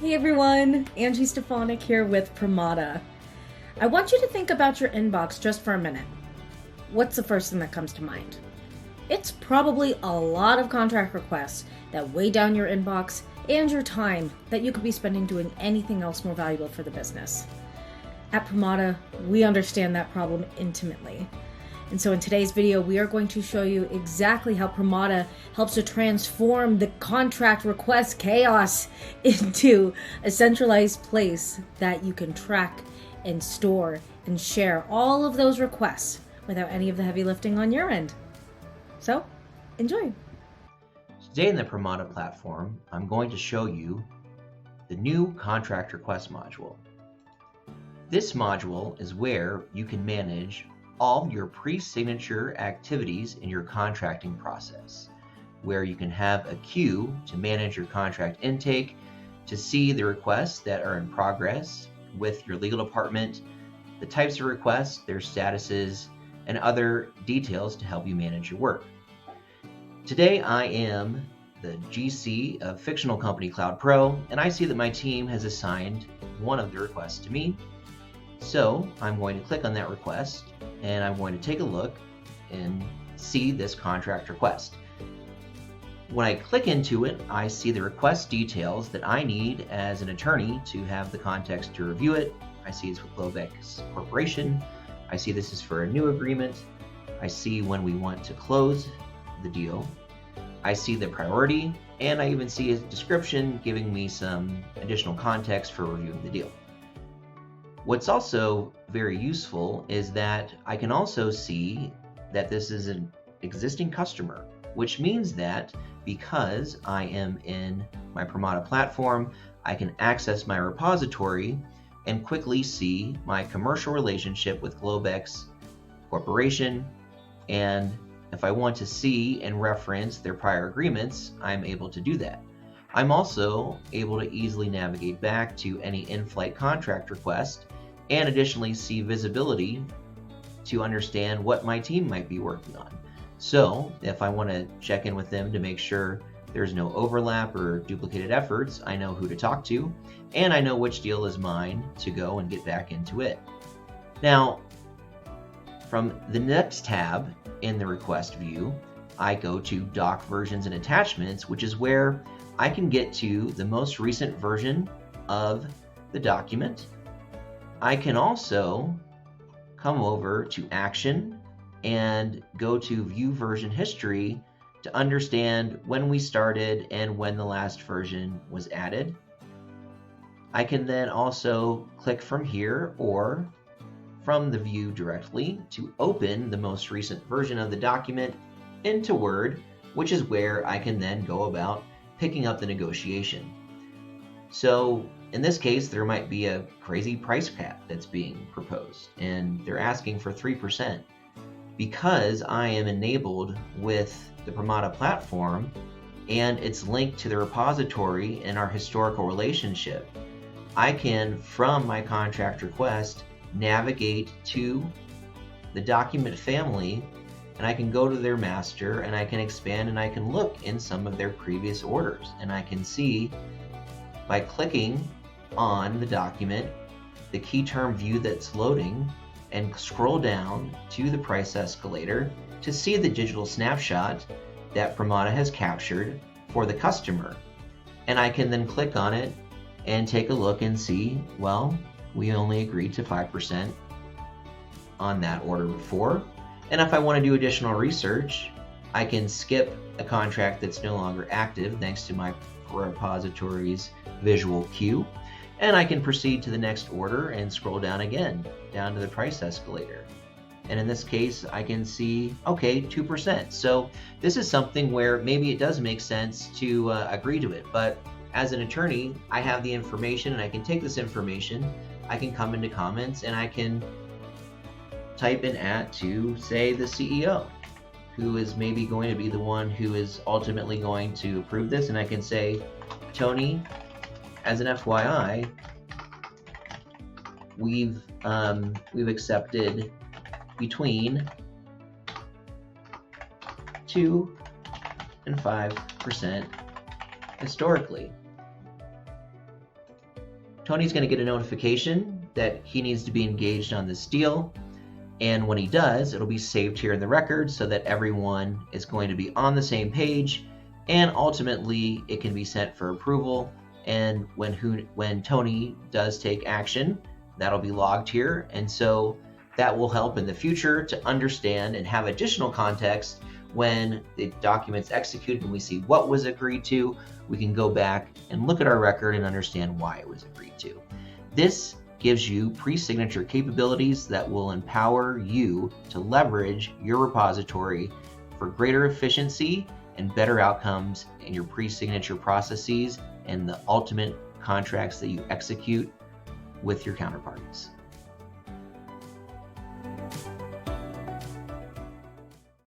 Hey everyone, Angie Stefanik here with Pramada. I want you to think about your inbox just for a minute. What's the first thing that comes to mind? It's probably a lot of contract requests that weigh down your inbox and your time that you could be spending doing anything else more valuable for the business. At Pramada, we understand that problem intimately. And so in today's video, we are going to show you exactly how Pramada helps to transform the contract request chaos into a centralized place that you can track and store and share all of those requests without any of the heavy lifting on your end. So, enjoy. Today in the Pramada platform, I'm going to show you the new contract request module. This module is where you can manage all your pre-signature activities in your contracting process, where you can have a queue to manage your contract intake, to see the requests that are in progress with your legal department, the types of requests, their statuses, and other details to help you manage your work. Today I am the GC of Fictional Company Cloud Pro, and I see that my team has assigned one of the requests to me. So I'm going to click on that request and I'm going to take a look and see this contract request. When I click into it, I see the request details that I need as an attorney to have the context to review it. I see it's with Globex Corporation. I see this is for a new agreement. I see when we want to close the deal. I see the priority, and I even see a description giving me some additional context for reviewing the deal. What's also very useful is that I can also see that this is an existing customer, which means that because I am in my Pramada platform, I can access my repository and quickly see my commercial relationship with Globex Corporation. And if I want to see and reference their prior agreements, I'm able to do that. I'm also able to easily navigate back to any in-flight contract request and additionally see visibility to understand what my team might be working on. So if I want to check in with them to make sure there's no overlap or duplicated efforts, I know who to talk to, and I know which deal is mine to go and get back into it. Now, from the next tab in the request view, I go to Doc Versions and Attachments, which is where I can get to the most recent version of the document. I can also come over to Action and go to View Version History to understand when we started and when the last version was added. I can then also click from here or from the view directly to open the most recent version of the document into Word, which is where I can then go about picking up the negotiation. So in this case, there might be a crazy price cap that's being proposed, and they're asking for 3%. Because I am enabled with the Pramada platform and it's linked to the repository and our historical relationship, I can, from my contract request, navigate to the document family, and I can go to their master and I can expand and I can look in some of their previous orders, and I can see by clicking on the document the key term view that's loading and scroll down to the price escalator to see the digital snapshot that Pramada has captured for the customer. And I can then click on it and take a look and see, well, we only agreed to 5% on that order before. And if I want to do additional research, I can skip a contract that's no longer active thanks to my repository's visual queue, and I can proceed to the next order and scroll down again, down to the price escalator. And in this case, I can see, okay, 2%. So this is something where maybe it does make sense to agree to it, but as an attorney, I have the information and I can take this information, I can come into comments and I can type in to, say, the CEO, who is maybe going to be the one who is ultimately going to approve this, and I can say, Tony, as an FYI, we've accepted between 2 and 5% historically. Tony's going to get a notification that he needs to be engaged on this deal. And when he does, it'll be saved here in the record so that everyone is going to be on the same page. And ultimately, it can be sent for approval. And when Tony does take action, that'll be logged here. And so that will help in the future to understand and have additional context when the document's executed and we see what was agreed to. We can go back and look at our record and understand why it was agreed to. This gives you pre-signature capabilities that will empower you to leverage your repository for greater efficiency and better outcomes in your pre-signature processes and the ultimate contracts that you execute with your counterparties.